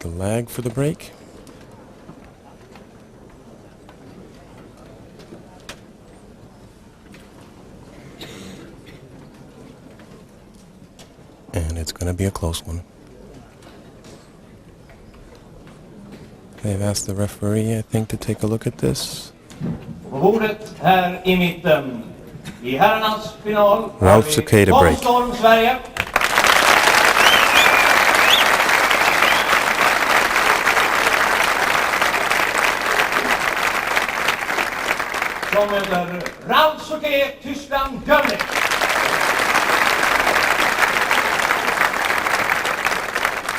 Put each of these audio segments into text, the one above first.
the lag for the break. And it's going to be a close one. They've asked the referee, I think, to take a look at this. På bordet här i mitten, i herrarnas final, Ralf Souquet to break. Sverige. Som möter Ralf Souquet, Tyskland, Germany.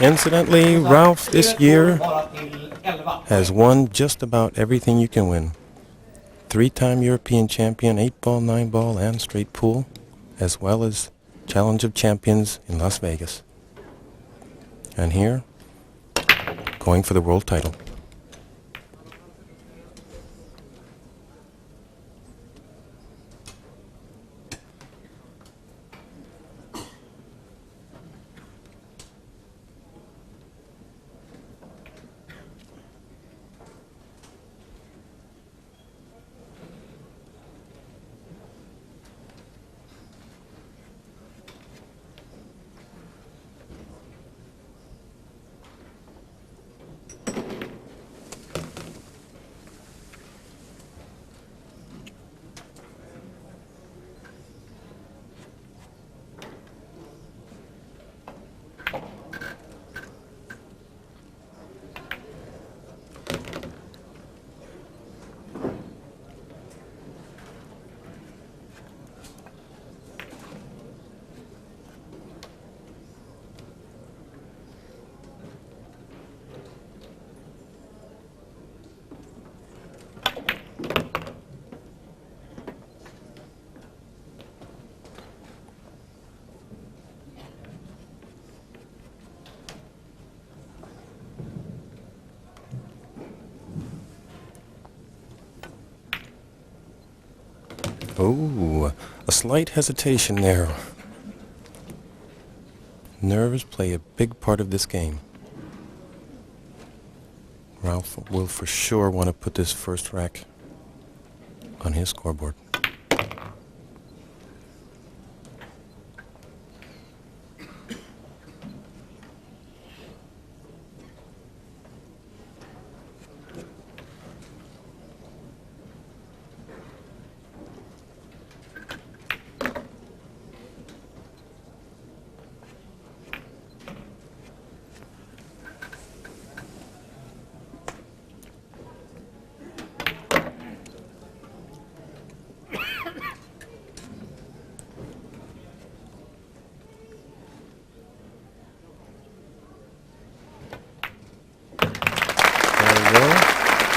Incidentally, Ralf this year has won just about everything you can win. 3-time European champion, 8-ball, 9-ball, and straight pool, as well as Challenge of Champions in Las Vegas. And here, going for the world title. Oh, a slight hesitation there. Nerves play a big part of this game. Ralf will for sure want to put this first rack on his scoreboard.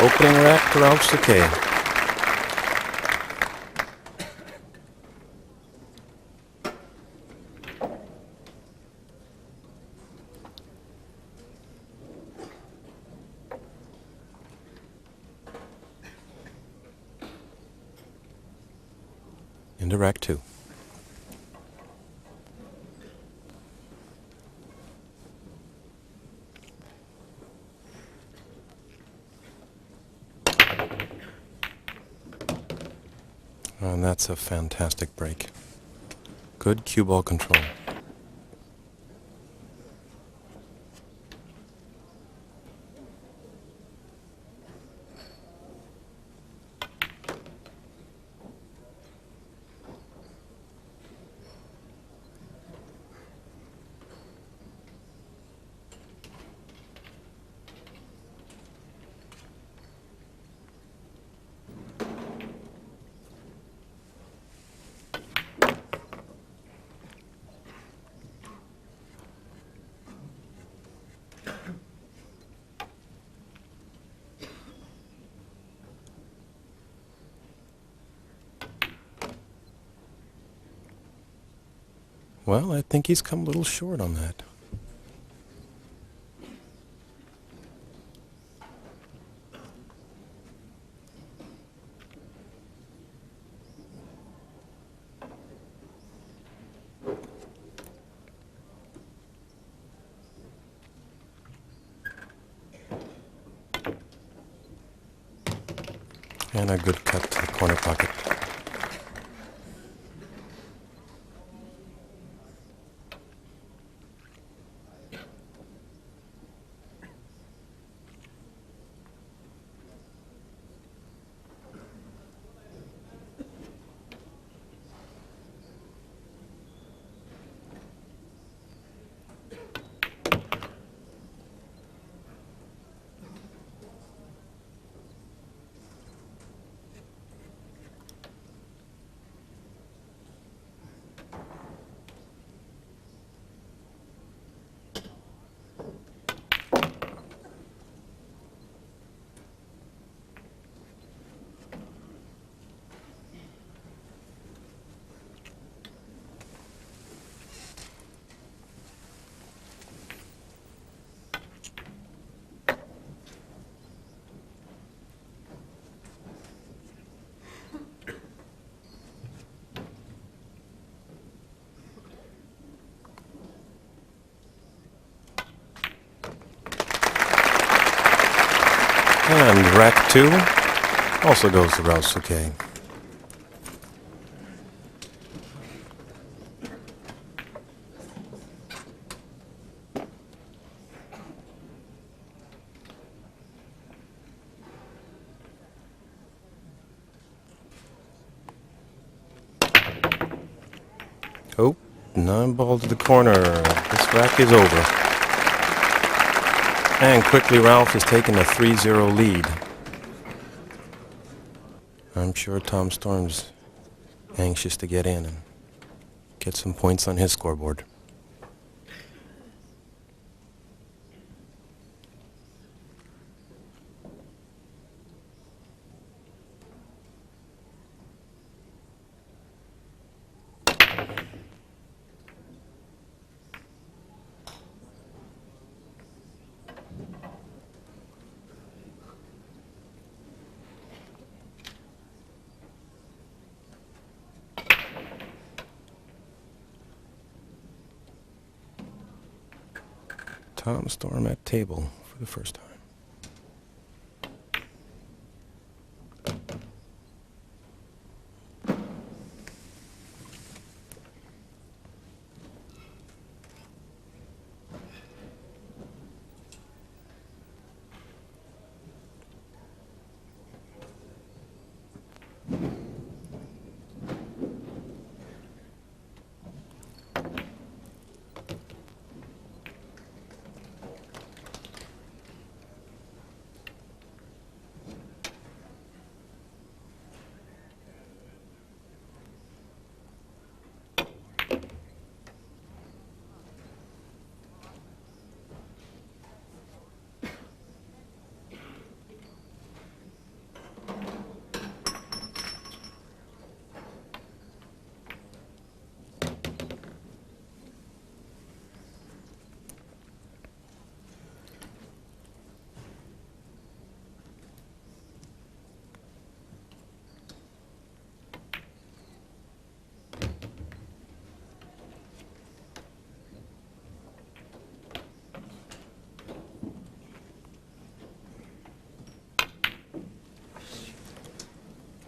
Opening rack to Ralf Souquet. Into rack 2. And that's a fantastic break. Good cue ball control. Well, I think he's come a little short on that. And a good cut to the corner pocket. And rack 2 also goes to Ralf Souquet. Oh, 9-ball to the corner. This rack is over. And quickly Ralf is taking a 3-0 lead. I'm sure Tom Storm's anxious to get in and get some points on his scoreboard. Tom Storm at table for the first time.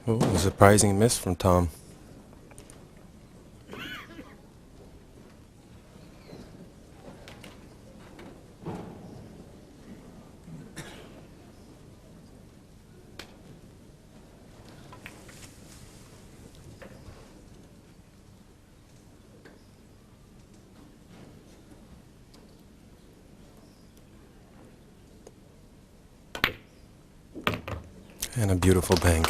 Oh, a surprising miss from Tom. And a beautiful bank.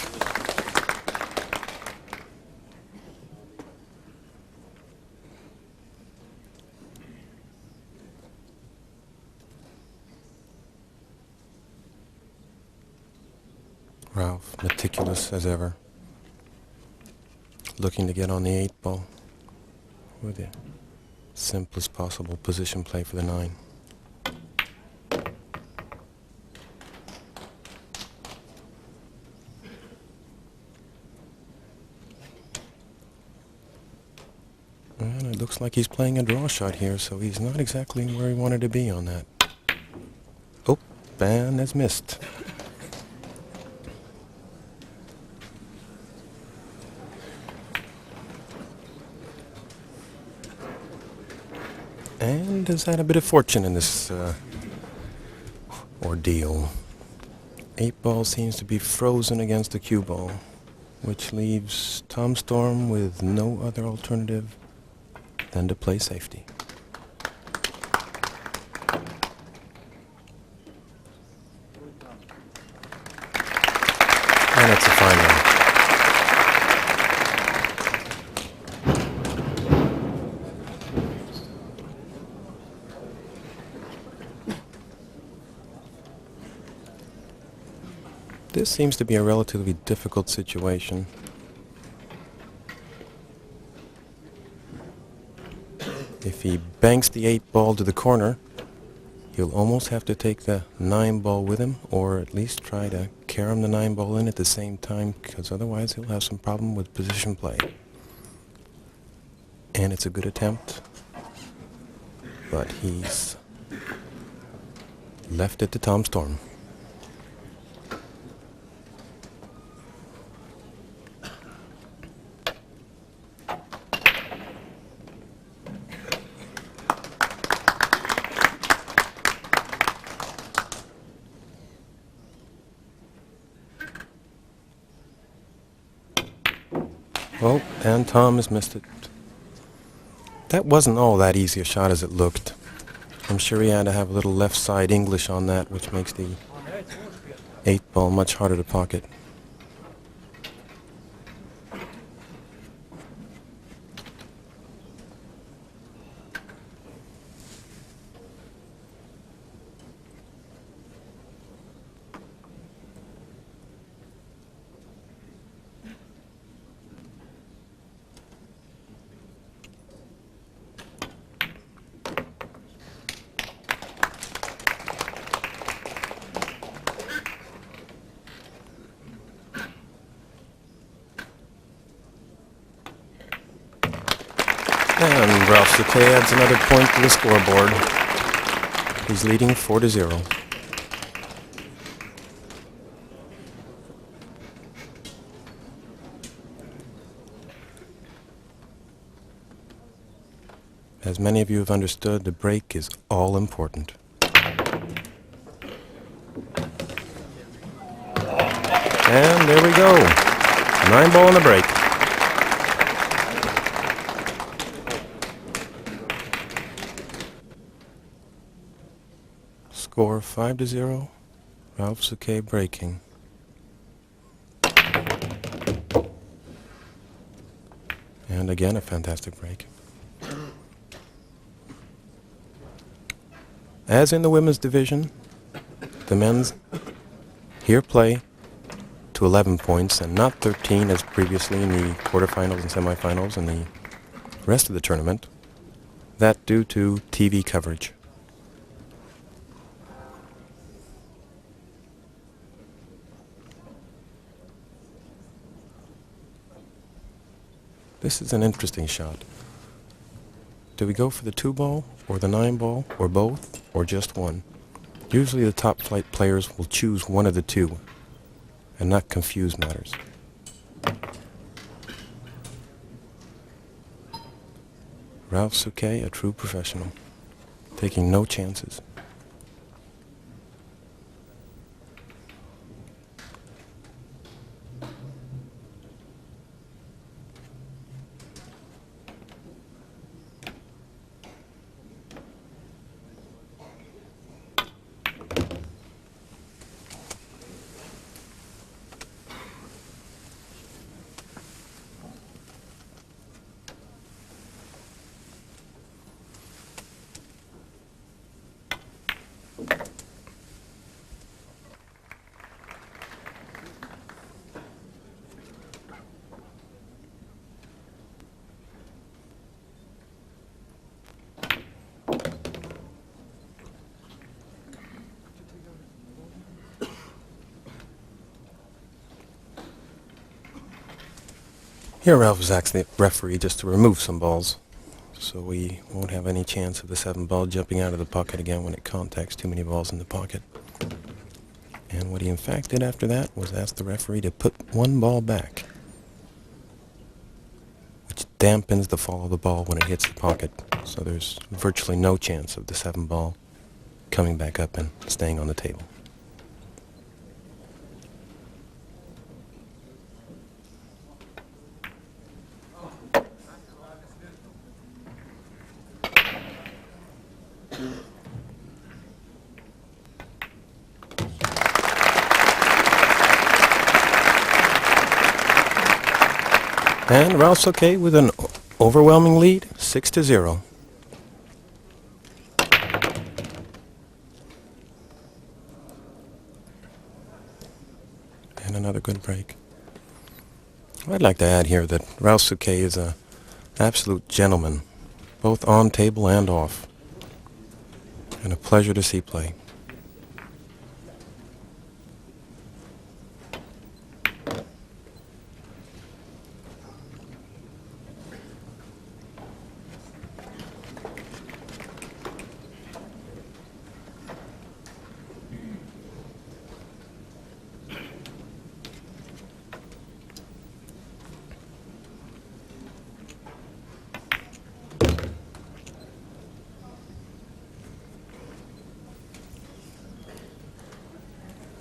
Ralf, meticulous as ever, looking to get on the 8-ball with the simplest possible position play for the 9. And it looks like he's playing a draw shot here, so he's not exactly where he wanted to be on that. Oh, and has missed. And has had a bit of fortune in this ordeal. 8-ball seems to be frozen against the cue ball, which leaves Tom Storm with no other alternative than to play safety. And it's a fine one. This seems to be a relatively difficult situation. If he banks the 8-ball to the corner, he'll almost have to take the 9-ball with him, or at least try to carom the 9-ball in at the same time, because otherwise he'll have some problem with position play. And it's a good attempt, but he's left it to Tom Storm. Oh, and Tom has missed it. That wasn't all that easy a shot as it looked. I'm sure he had to have a little left side English on that, which makes the 8-ball much harder to pocket. And Ralf Souquet adds another point to the scoreboard. He's leading 4-0. As many of you have understood, the break is all important. And there we go. 9-ball in the break. Score 5-0. Ralf Souquet breaking. And again, a fantastic break. As in the women's division, the men's here play to 11 points and not 13 as previously in the quarterfinals and semifinals and the rest of the tournament. That due to TV coverage. This is an interesting shot. Do we go for the 2-ball or the 9-ball or both or just one? Usually the top flight players will choose one of the two and not confuse matters. Ralf Souquet, a true professional, taking no chances. Here Ralph has asked the referee just to remove some balls, so we won't have any chance of the 7-ball jumping out of the pocket again when it contacts too many balls in the pocket. And what he in fact did after that was ask the referee to put 1 ball back, which dampens the fall of the ball when it hits the pocket. So there's virtually no chance of the 7 ball coming back up and staying on the table. And Ralf Souquet with an overwhelming lead, 6-0. And another good break. I'd like to add here that Ralf Souquet is an absolute gentleman, both on table and off. And a pleasure to see play.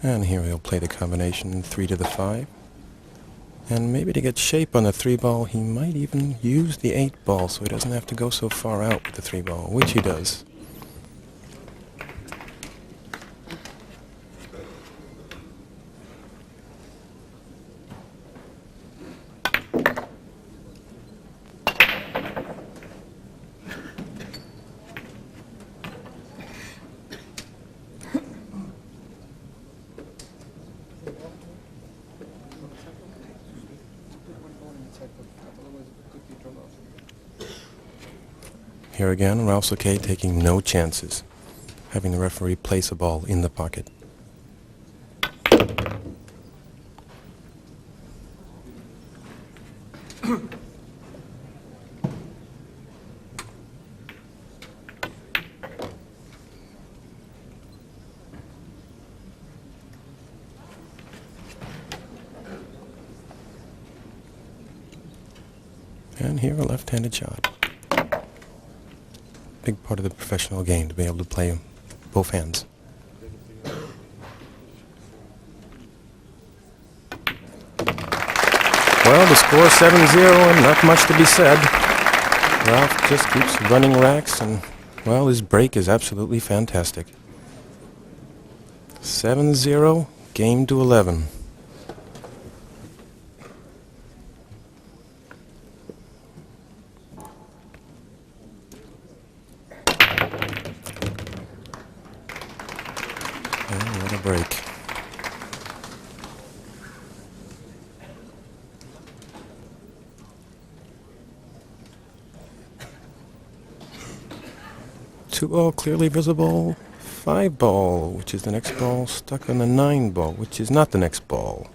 And here he'll play the combination 3 to the 5. And maybe to get shape on the 3 ball, he might even use the 8 ball so he doesn't have to go so far out with the 3 ball, which he does. Here again, Ralf Souquet taking no chances, having the referee place a ball in the pocket. And here a left-handed shot. Big part of the professional game to be able to play both hands. Well, the score 7-0 and not much to be said. Ralf just keeps running racks and, well, his break is absolutely fantastic. 7-0, game to 11. And what a break. Two ball clearly visible. 5 ball, which is the next ball, stuck on the 9 ball, which is not the next ball.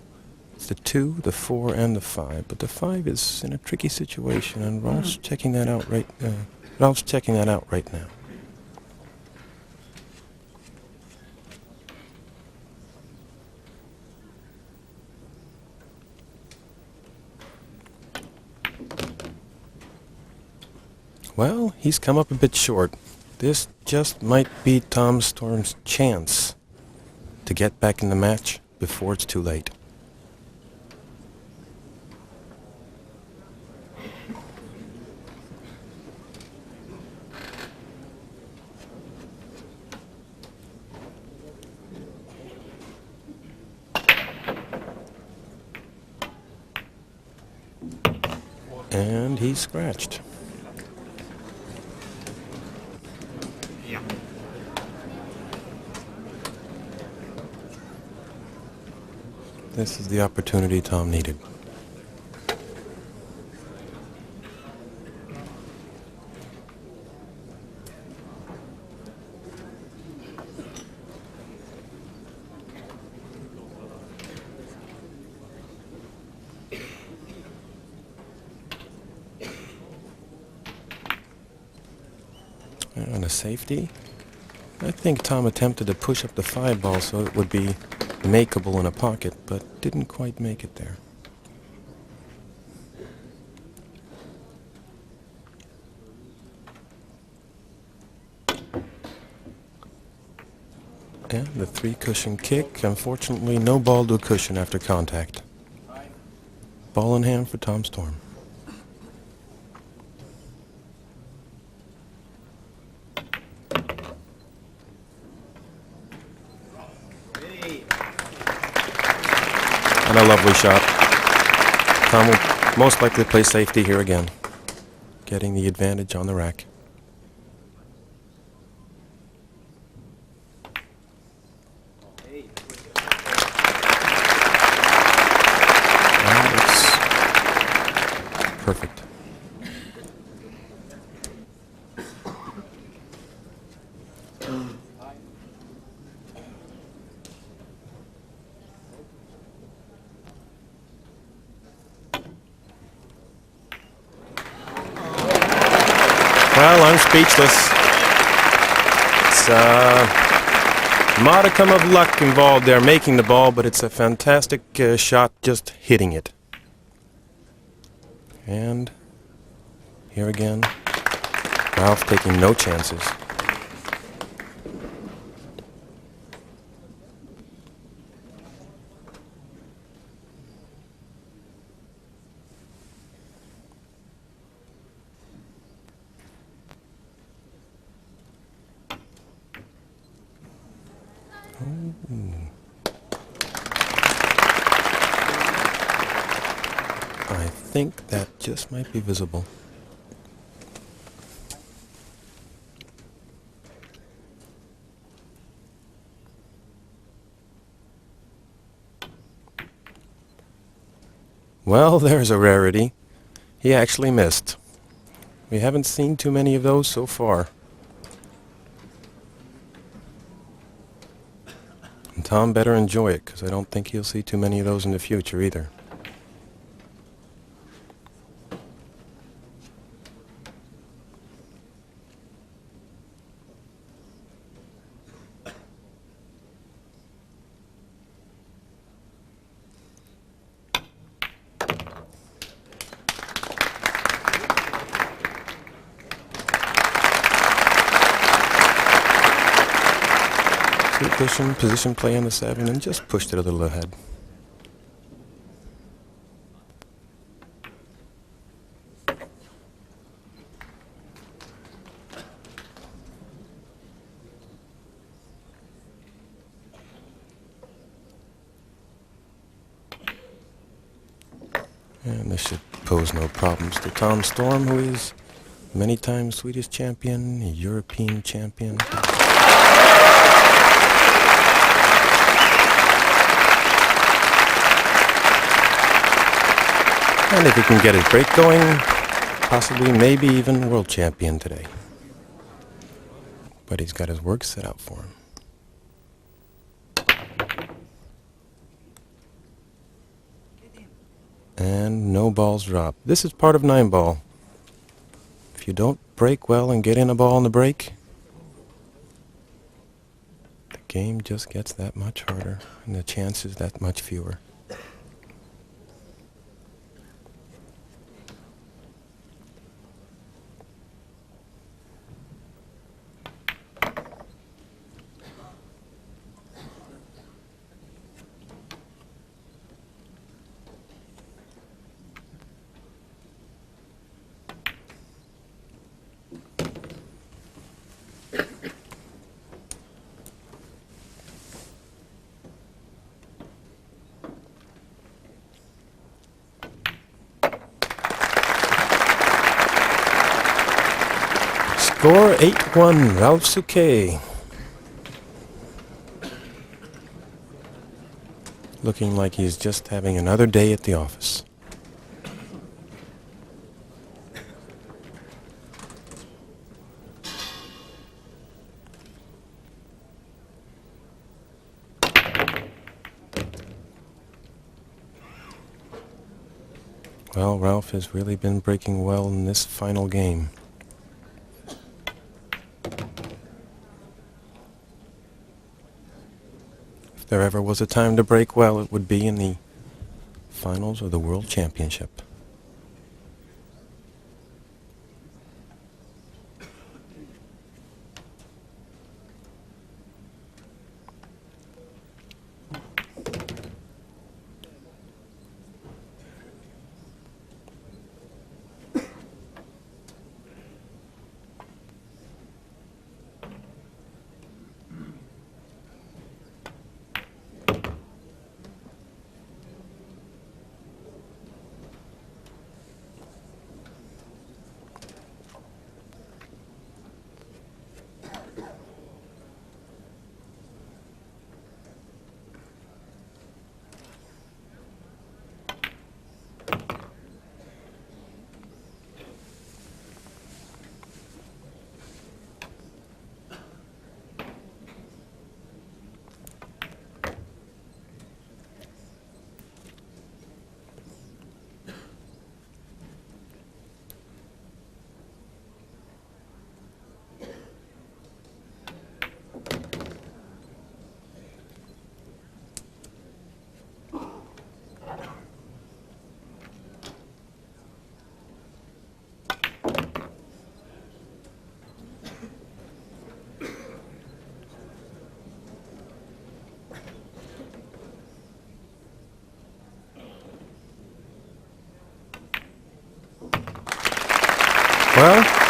It's the 2, the 4, and the 5. But the 5 is in a tricky situation, and Ralph's checking that out right now. Well, he's come up a bit short. This just might be Tom Storm's chance to get back in the match before it's too late. And he's scratched. This is the opportunity Tom needed. And a safety. I think Tom attempted to push up the 5 ball so it would be makeable in a pocket, but didn't quite make it there. And the 3-cushion kick. Unfortunately, no ball to a cushion after contact. Ball in hand for Tom Storm. And a lovely shot. Tom will most likely play safety here again, getting the advantage on the rack. And it's perfect. Well, I'm speechless. It's a modicum of luck involved there making the ball, but it's a fantastic shot just hitting it. And here again, Ralf taking no chances. I think that just might be visible. Well, there's a rarity. He actually missed. We haven't seen too many of those so far. And Tom better enjoy it, because I don't think he'll see too many of those in the future either. Two-cushion, position play on the 7, and just pushed it a little ahead. And this should pose no problems to Tom Storm, who is many times Swedish champion, European champion. And if he can get his break going, possibly maybe even world champion today. But he's got his work set out for him. And no balls dropped. This is part of 9-ball. If you don't break well and get in a ball in the break, the game just gets that much harder and the chances that much fewer. Score 8-1, Ralf Souquet. Looking like he's just having another day at the office. Well, Ralf has really been breaking well in this final game. If there ever was a time to break well, it would be in the finals of the World Championship.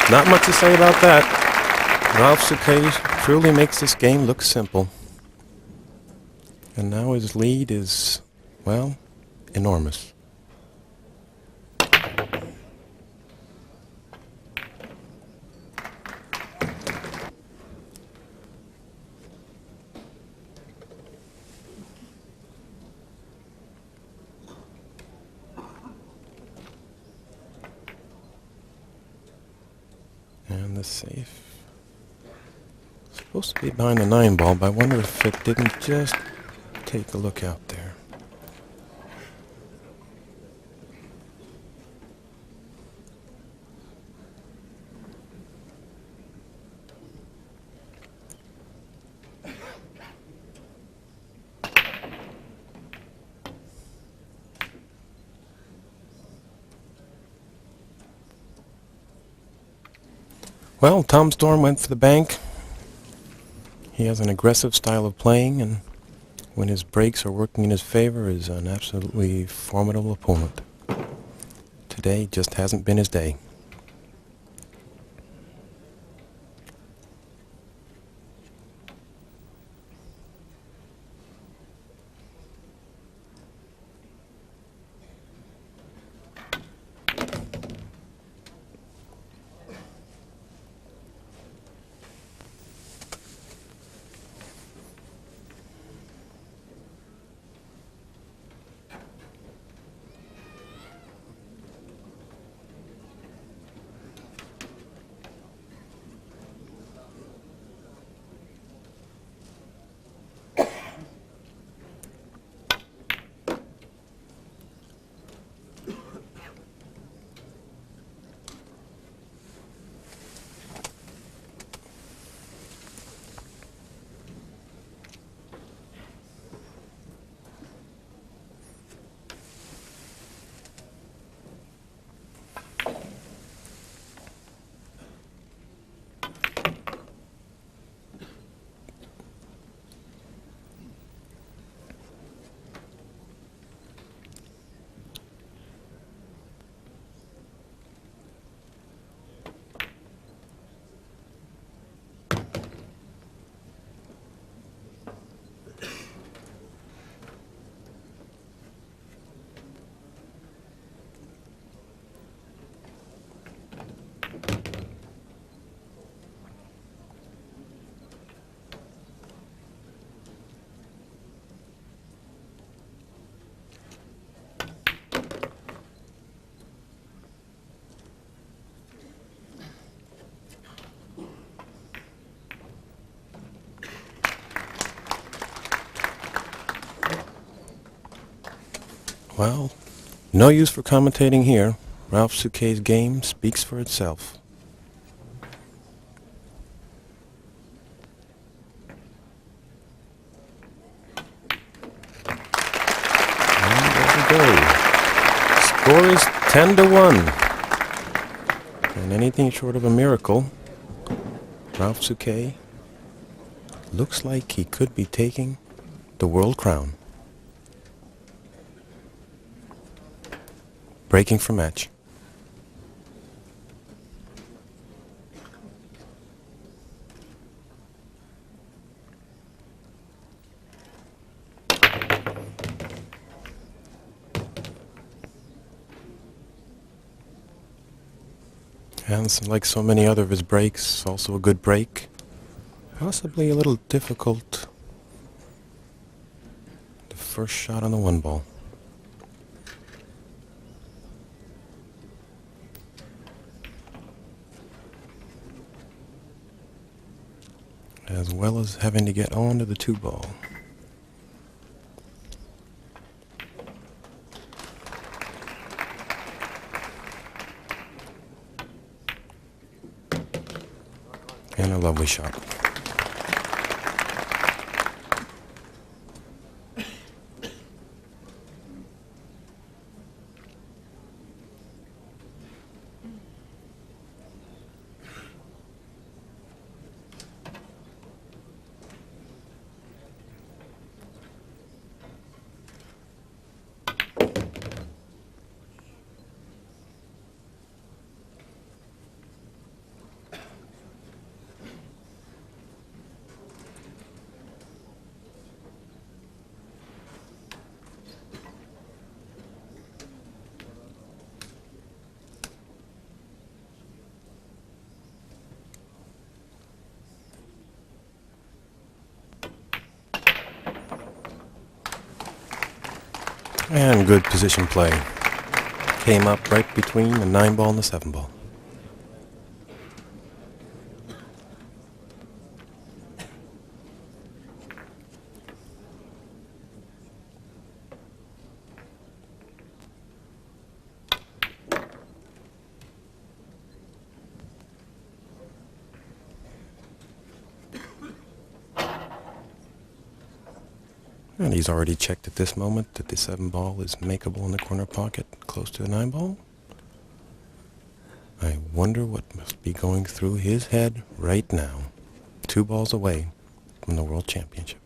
Not much to say about that. Ralf Souquet truly makes this game look simple. And now his lead is, well, enormous. And the safe. Supposed to be behind the 9 ball, but I wonder if it didn't just take a look out there. Well, Tom Storm went for the bank. He has an aggressive style of playing, and when his breaks are working in his favor, is an absolutely formidable opponent. Today just hasn't been his day. Well, no use for commentating here. Ralf Souquet's game speaks for itself. And there we go. Score is 10-1. And anything short of a miracle, Ralf Souquet looks like he could be taking the world crown. Breaking for match. And like so many other of his breaks, also a good break. Possibly a little difficult. The first shot on the 1 ball. As well as having to get on to the 2 ball. And a lovely shot. And good position play. Came up right between the 9-ball and the 7-ball. And he's already checked at this moment that the 7-ball is makeable in the corner pocket close to the 9-ball. I wonder what must be going through his head right now. 2 balls away from the World Championship.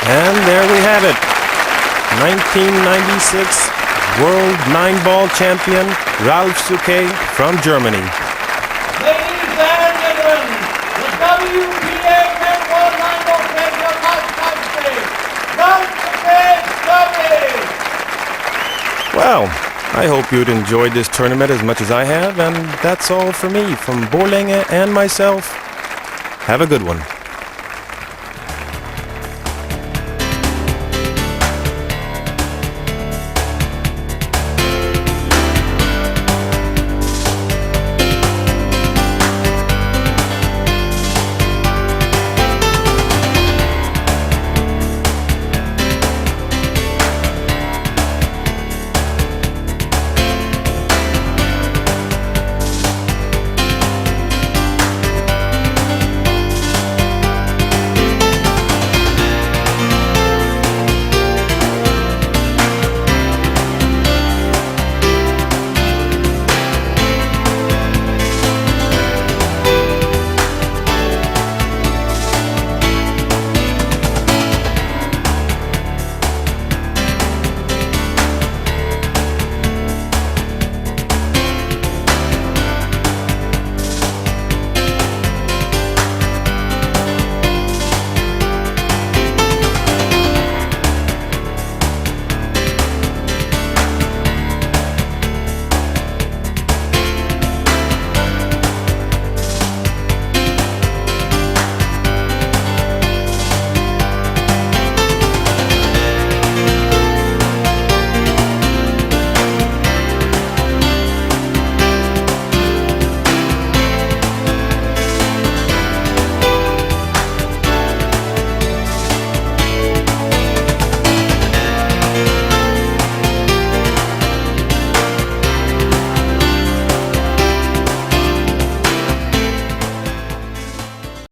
And there we have it. 1996 World 9-ball champion Ralf Souquet from Germany. Ladies and gentlemen, the WPA 10-ball 9-ball champion Ralf Souquet, Germany! Well, I hope you'd enjoyed this tournament as much as I have, and that's all for me from Borlange and myself. Have a good one.